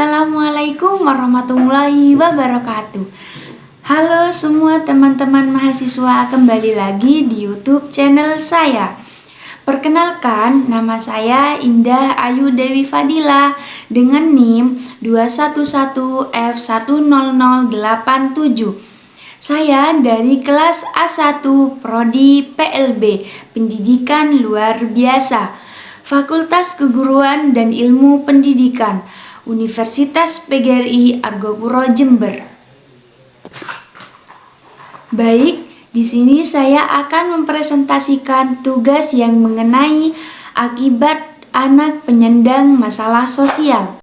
Assalamualaikum warahmatullahi wabarakatuh. Halo semua teman-teman mahasiswa, kembali lagi di YouTube channel saya. Perkenalkan, nama saya Indah Ayu Dewi Fadila dengan NIM 211F10087. Saya dari kelas A1 Prodi PLB, Pendidikan Luar Biasa, Fakultas Keguruan dan Ilmu Pendidikan, Universitas PGRI Argopuro Jember. Baik, di sini saya akan mempresentasikan tugas yang mengenai akibat anak penyandang masalah sosial.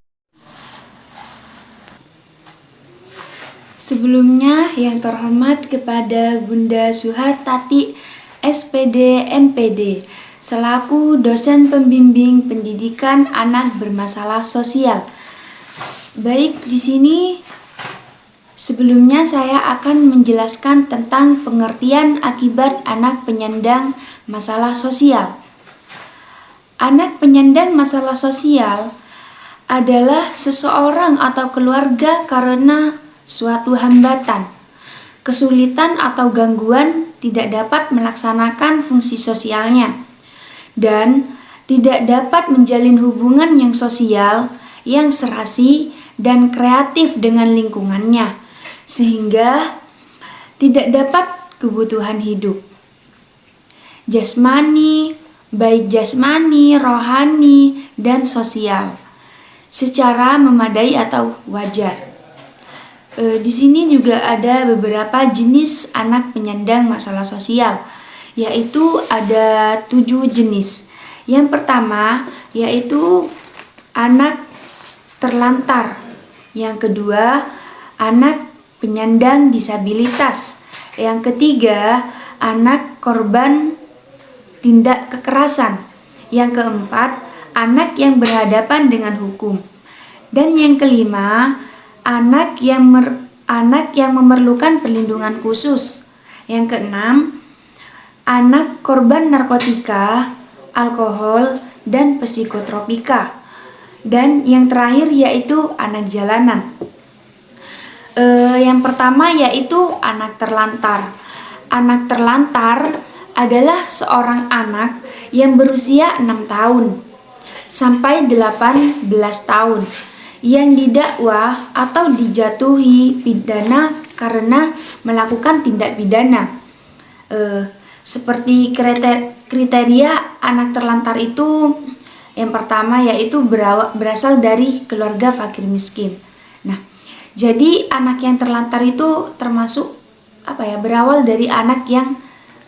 Sebelumnya, yang terhormat kepada Bunda Suhartati SPD MPD selaku dosen pembimbing pendidikan anak bermasalah sosial. Baik, di sini sebelumnya saya akan menjelaskan tentang pengertian akibat anak penyandang masalah sosial. Anak penyandang masalah sosial adalah seseorang atau keluarga karena suatu hambatan, kesulitan atau gangguan tidak dapat melaksanakan fungsi sosialnya dan tidak dapat menjalin hubungan yang sosial, yang serasi dan kreatif dengan lingkungannya, sehingga tidak dapat kebutuhan hidup jasmani, baik jasmani, rohani, dan sosial secara memadai atau wajar. Di sini juga ada beberapa jenis anak penyandang masalah sosial, yaitu ada 7 jenis. Yang pertama yaitu anak terlantar. Yang kedua, anak penyandang disabilitas. Yang ketiga, anak korban tindak kekerasan. Yang keempat, anak yang berhadapan dengan hukum. Dan yang kelima, anak yang memerlukan perlindungan khusus. Yang keenam, anak korban narkotika, alkohol, dan psikotropika. Dan yang terakhir yaitu anak jalanan. Yang pertama yaitu anak terlantar. Anak terlantar adalah seorang anak yang berusia 6 tahun sampai 18 tahun yang didakwa atau dijatuhi pidana karena melakukan tindak pidana. Seperti kriteria anak terlantar itu, yang pertama yaitu berasal dari keluarga fakir miskin. Nah, jadi anak yang terlantar itu termasuk berawal dari anak yang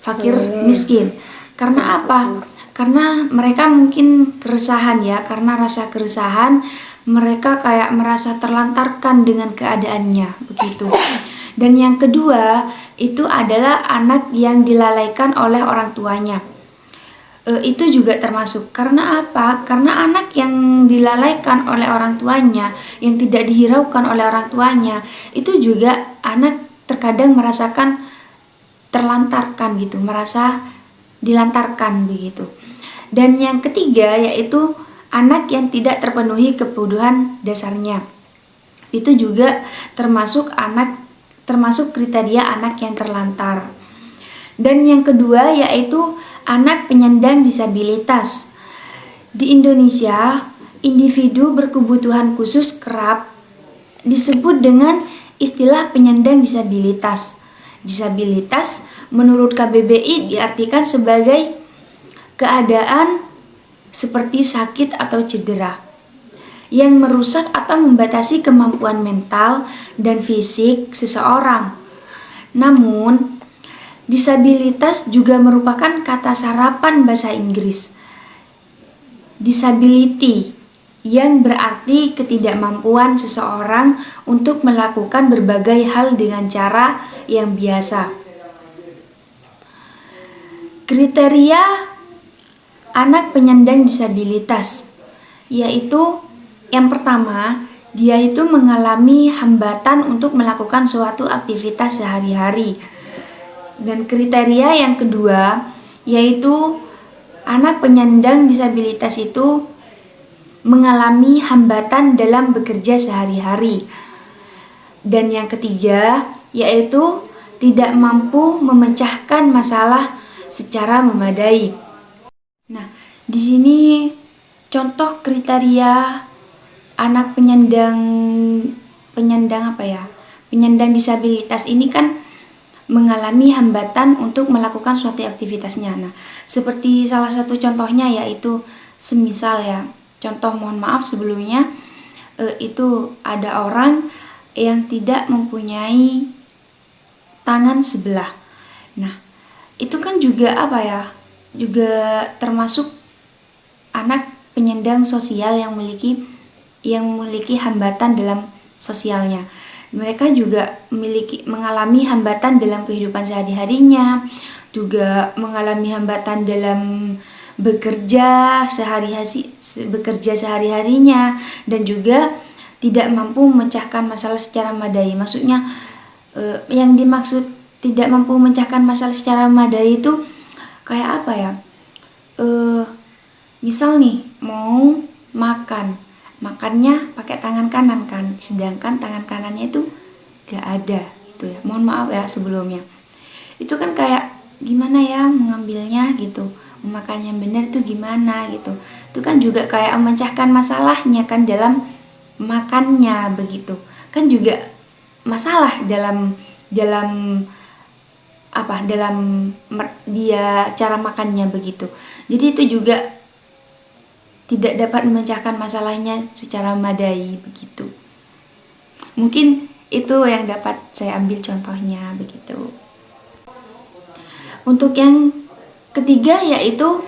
fakir miskin. Karena apa? Karena mereka mungkin keresahan ya, karena rasa keresahan mereka kayak merasa terlantarkan dengan keadaannya, begitu. Dan yang kedua itu adalah anak yang dilalaikan oleh orang tuanya. Itu juga termasuk. Karena apa? Karena anak yang dilalaikan oleh orang tuanya, yang tidak dihiraukan oleh orang tuanya, itu juga anak terkadang merasakan terlantarkan gitu, merasa dilantarkan begitu. Dan yang ketiga yaitu anak yang tidak terpenuhi kebutuhan dasarnya. Itu juga termasuk kriteria anak yang terlantar. Dan yang kedua yaitu anak penyandang disabilitas. Di Indonesia, individu berkebutuhan khusus kerap disebut dengan istilah penyandang disabilitas. Disabilitas menurut KBBI diartikan sebagai keadaan seperti sakit atau cedera yang merusak atau membatasi kemampuan mental dan fisik seseorang. Namun, disabilitas juga merupakan kata serapan bahasa Inggris disability, yang berarti ketidakmampuan seseorang untuk melakukan berbagai hal dengan cara yang biasa. Kriteria anak penyandang disabilitas yaitu yang pertama, dia itu mengalami hambatan untuk melakukan suatu aktivitas sehari-hari. Dan kriteria yang kedua yaitu anak penyandang disabilitas itu mengalami hambatan dalam bekerja sehari-hari. Dan yang ketiga, yaitu tidak mampu memecahkan masalah secara memadai. Nah, di sini contoh kriteria anak penyandang apa ya? Penyandang disabilitas ini kan mengalami hambatan untuk melakukan suatu aktivitasnya. Nah, seperti salah satu contohnya yaitu semisal ya, contoh mohon maaf sebelumnya, itu ada orang yang tidak mempunyai tangan sebelah. Nah, itu kan juga apa ya? Juga termasuk anak penyandang sosial yang memiliki hambatan dalam sosialnya. Mereka juga mengalami hambatan dalam kehidupan sehari-harinya, juga mengalami hambatan dalam bekerja sehari-harinya, dan juga tidak mampu memecahkan masalah secara memadai. Maksudnya yang dimaksud tidak mampu memecahkan masalah secara memadai itu kayak apa ya? Misal nih mau makannya pakai tangan kanan kan, sedangkan tangan kanannya itu gak ada gitu ya. Mohon maaf ya sebelumnya. Itu kan kayak gimana ya mengambilnya gitu, memakan yang benar itu gimana gitu. Itu kan juga kayak memecahkan masalahnya kan dalam makannya begitu. Kan juga masalah dalam dia cara makannya begitu. Jadi itu juga tidak dapat memecahkan masalahnya secara memadai begitu. Mungkin itu yang dapat saya ambil contohnya begitu. Untuk yang ketiga yaitu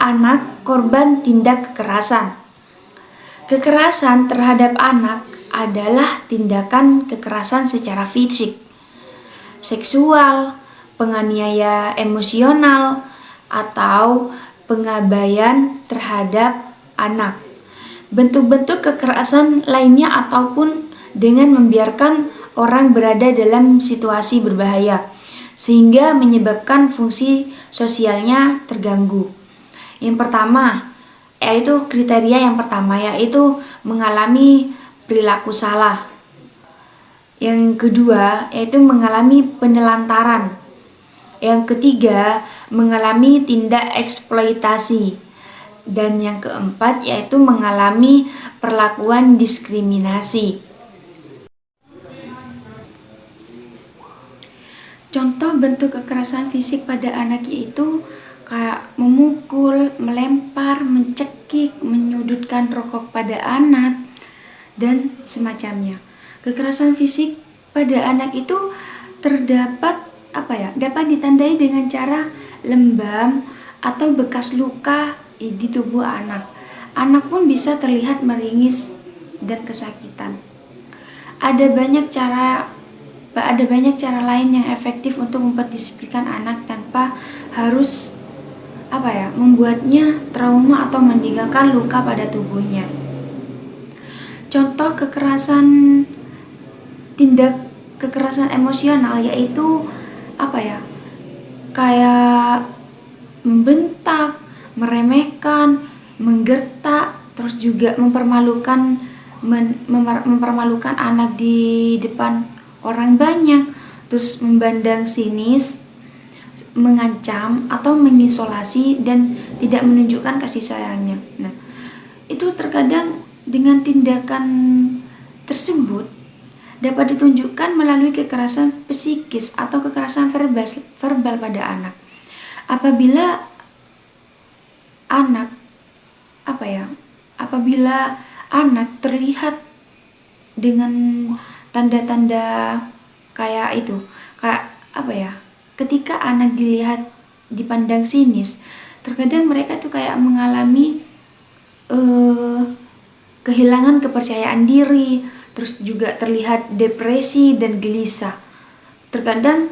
anak korban tindak kekerasan. Kekerasan terhadap anak adalah tindakan kekerasan secara fisik, seksual, penganiaya emosional, atau pengabaian terhadap anak. Bentuk-bentuk kekerasan lainnya ataupun dengan membiarkan orang berada dalam situasi berbahaya sehingga menyebabkan fungsi sosialnya terganggu. Yang pertama, yaitu kriteria yang pertama yaitu mengalami perilaku salah. Yang kedua, yaitu mengalami penelantaran. Yang ketiga, mengalami tindak eksploitasi. Dan yang keempat, yaitu mengalami perlakuan diskriminasi. Contoh bentuk kekerasan fisik pada anak yaitu kayak memukul, melempar, mencekik, menyudutkan rokok pada anak, dan semacamnya. Kekerasan fisik pada anak itu dapat ditandai dengan cara lembam atau bekas luka di tubuh anak. Anak pun bisa terlihat meringis dan kesakitan. Ada banyak cara lain yang efektif untuk memperdisiplinkan anak tanpa harus membuatnya trauma atau meninggalkan luka pada tubuhnya. Contoh tindak kekerasan emosional yaitu kayak membentak, meremehkan, menggertak, terus juga mempermalukan anak di depan orang banyak, terus memandang sinis, mengancam atau mengisolasi dan tidak menunjukkan kasih sayangnya. Nah, itu terkadang dengan tindakan tersebut dapat ditunjukkan melalui kekerasan psikis atau kekerasan verbal pada anak. Apabila anak terlihat dengan tanda-tanda ketika anak dilihat dipandang sinis, terkadang mereka tuh kayak mengalami kehilangan kepercayaan diri, terus juga terlihat depresi dan gelisah. Terkadang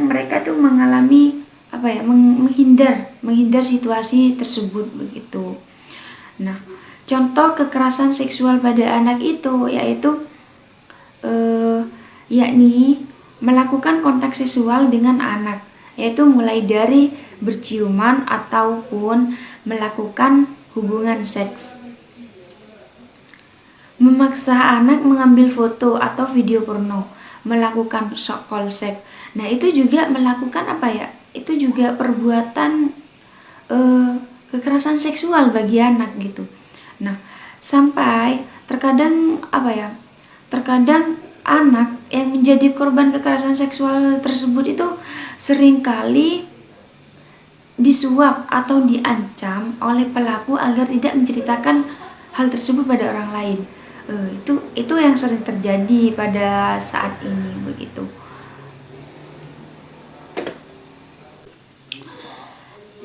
mereka tuh mengalami menghindar situasi tersebut begitu. Nah, contoh kekerasan seksual pada anak itu yaitu yakni melakukan kontak seksual dengan anak, yaitu mulai dari berciuman ataupun melakukan hubungan seks. Memaksa anak mengambil foto atau video porno, melakukan call seks. Nah, itu juga melakukan apa ya? Itu juga perbuatan kekerasan seksual bagi anak gitu. Nah, sampai terkadang apa ya? Terkadang anak yang menjadi korban kekerasan seksual tersebut itu seringkali disuap atau diancam oleh pelaku agar tidak menceritakan hal tersebut pada orang lain. Itu yang sering terjadi pada saat ini begitu.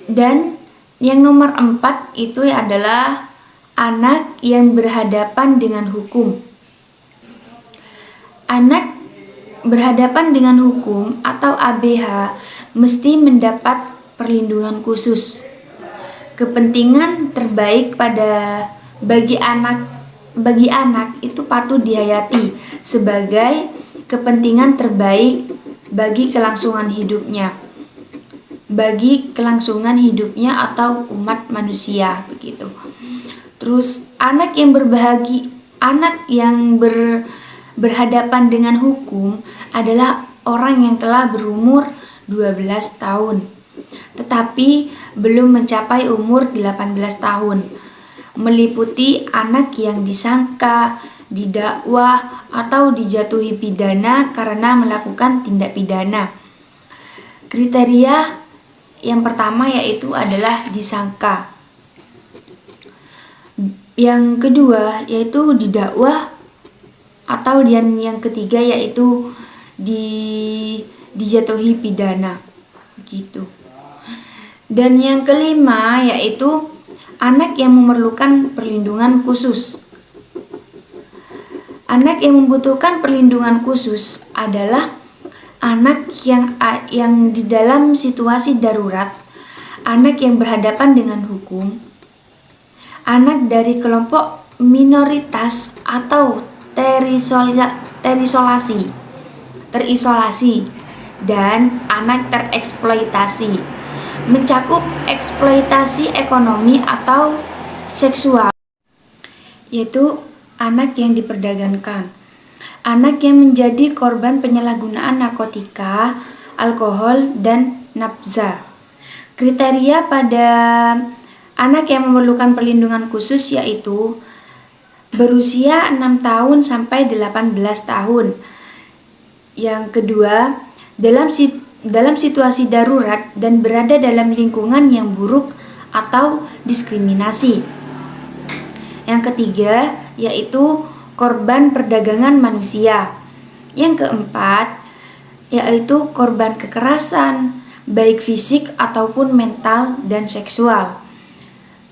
Dan yang nomor 4 itu adalah anak yang berhadapan dengan hukum. Anak berhadapan dengan hukum atau ABH mesti mendapat perlindungan khusus. Kepentingan terbaik bagi anak itu patut dihayati sebagai kepentingan terbaik bagi kelangsungan hidupnya atau umat manusia begitu. Terus anak yang berhadapan dengan hukum adalah orang yang telah berumur 12 tahun tetapi belum mencapai umur 18 tahun. Meliputi anak yang disangka, didakwa, atau dijatuhi pidana karena melakukan tindak pidana. Kriteria yang pertama yaitu adalah disangka. Yang kedua yaitu didakwa, atau yang ketiga yaitu dijatuhi pidana. Begitu. Dan yang kelima yaitu anak yang memerlukan perlindungan khusus. Anak yang membutuhkan perlindungan khusus adalah anak yang di dalam situasi darurat, anak yang berhadapan dengan hukum, anak dari kelompok minoritas atau terisolasi, dan anak tereksploitasi. Mencakup eksploitasi ekonomi atau seksual, yaitu anak yang diperdagangkan, anak yang menjadi korban penyalahgunaan narkotika, alkohol, dan nafsa. Kriteria pada anak yang memerlukan perlindungan khusus yaitu berusia 6 tahun sampai 18 tahun. Yang kedua, dalam situasi darurat dan berada dalam lingkungan yang buruk atau diskriminasi. Yang ketiga, yaitu korban perdagangan manusia. Yang keempat, yaitu korban kekerasan, baik fisik ataupun mental dan seksual.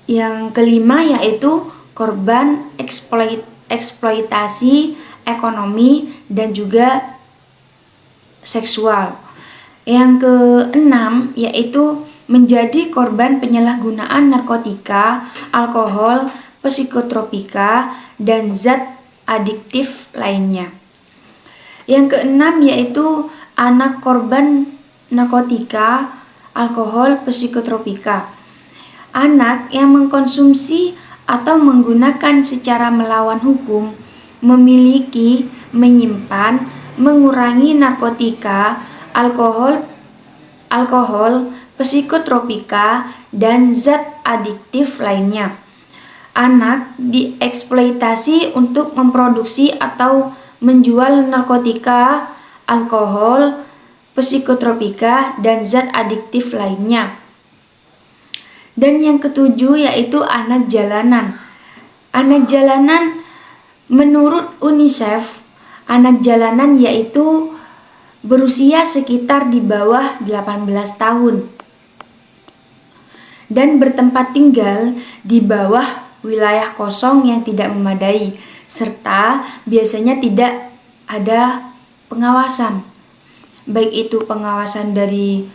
Yang kelima, yaitu korban eksploitasi ekonomi dan juga seksual. Yang keenam yaitu menjadi korban penyalahgunaan narkotika, alkohol, psikotropika, dan zat adiktif lainnya. Yang keenam yaitu anak korban narkotika, alkohol, psikotropika. Anak yang mengkonsumsi atau menggunakan secara melawan hukum, memiliki, menyimpan, mengurangi narkotika, alkohol, psikotropika, dan zat adiktif lainnya. Anak dieksploitasi untuk memproduksi atau menjual narkotika, alkohol, psikotropika, dan zat adiktif lainnya. Dan yang ketujuh yaitu anak jalanan. Anak jalanan menurut UNICEF, anak jalanan yaitu berusia sekitar di bawah 18 tahun dan bertempat tinggal di bawah wilayah kosong yang tidak memadai, serta biasanya tidak ada pengawasan, baik itu pengawasan dari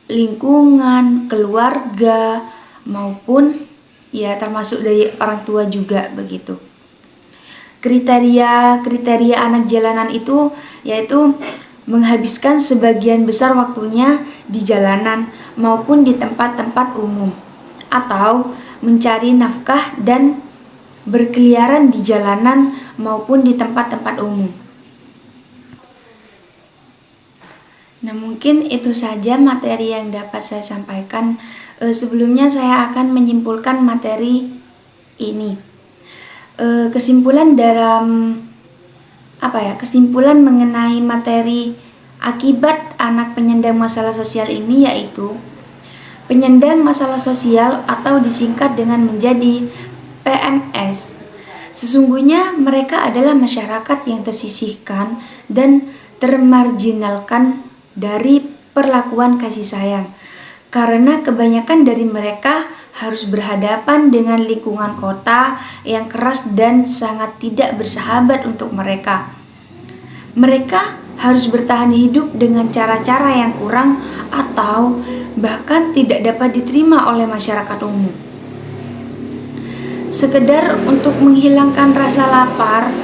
lingkungan, keluarga, maupun ya termasuk dari orang tua juga begitu. Kriteria anak jalanan itu yaitu menghabiskan sebagian besar waktunya di jalanan maupun di tempat-tempat umum, atau mencari nafkah dan berkeliaran di jalanan maupun di tempat-tempat umum. Nah, mungkin itu saja materi yang dapat saya sampaikan. Sebelumnya saya akan menyimpulkan materi ini. Kesimpulan mengenai materi akibat anak penyandang masalah sosial ini yaitu penyandang masalah sosial atau disingkat dengan menjadi PMS. Sesungguhnya mereka adalah masyarakat yang tersisihkan dan termarginalkan dari perlakuan kasih sayang, karena kebanyakan dari mereka harus berhadapan dengan lingkungan kota yang keras dan sangat tidak bersahabat untuk mereka. Mereka harus bertahan hidup dengan cara-cara yang kurang atau bahkan tidak dapat diterima oleh masyarakat umum. Sekedar untuk menghilangkan rasa lapar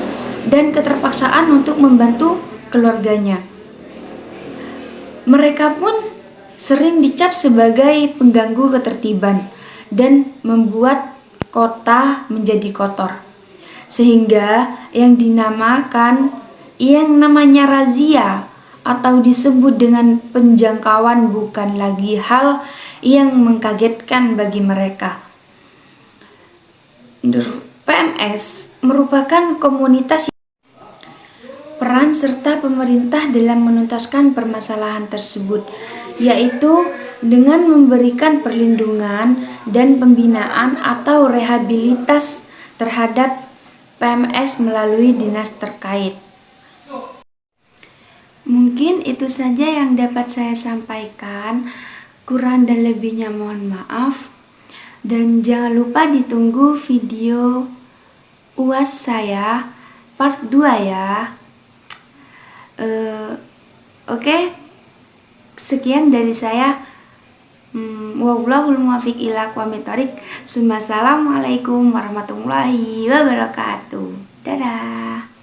dan keterpaksaan untuk membantu keluarganya. Mereka pun sering dicap sebagai pengganggu ketertiban dan membuat kota menjadi kotor. Sehingga yang namanya razia atau disebut dengan penjangkauan bukan lagi hal yang mengkagetkan bagi mereka. PMS merupakan komunitas. Peran serta pemerintah dalam menuntaskan permasalahan tersebut, yaitu dengan memberikan perlindungan dan pembinaan atau rehabilitas terhadap PMS melalui dinas terkait. Mungkin itu saja yang dapat saya sampaikan. Kurang dan lebihnya mohon maaf. Dan jangan lupa ditunggu video UAS saya part 2 ya. Oke. Sekian dari saya. Wallahul muwaffiq ila aqwamit thoriq. Assalamualaikum warahmatullahi wabarakatuh. Dadah.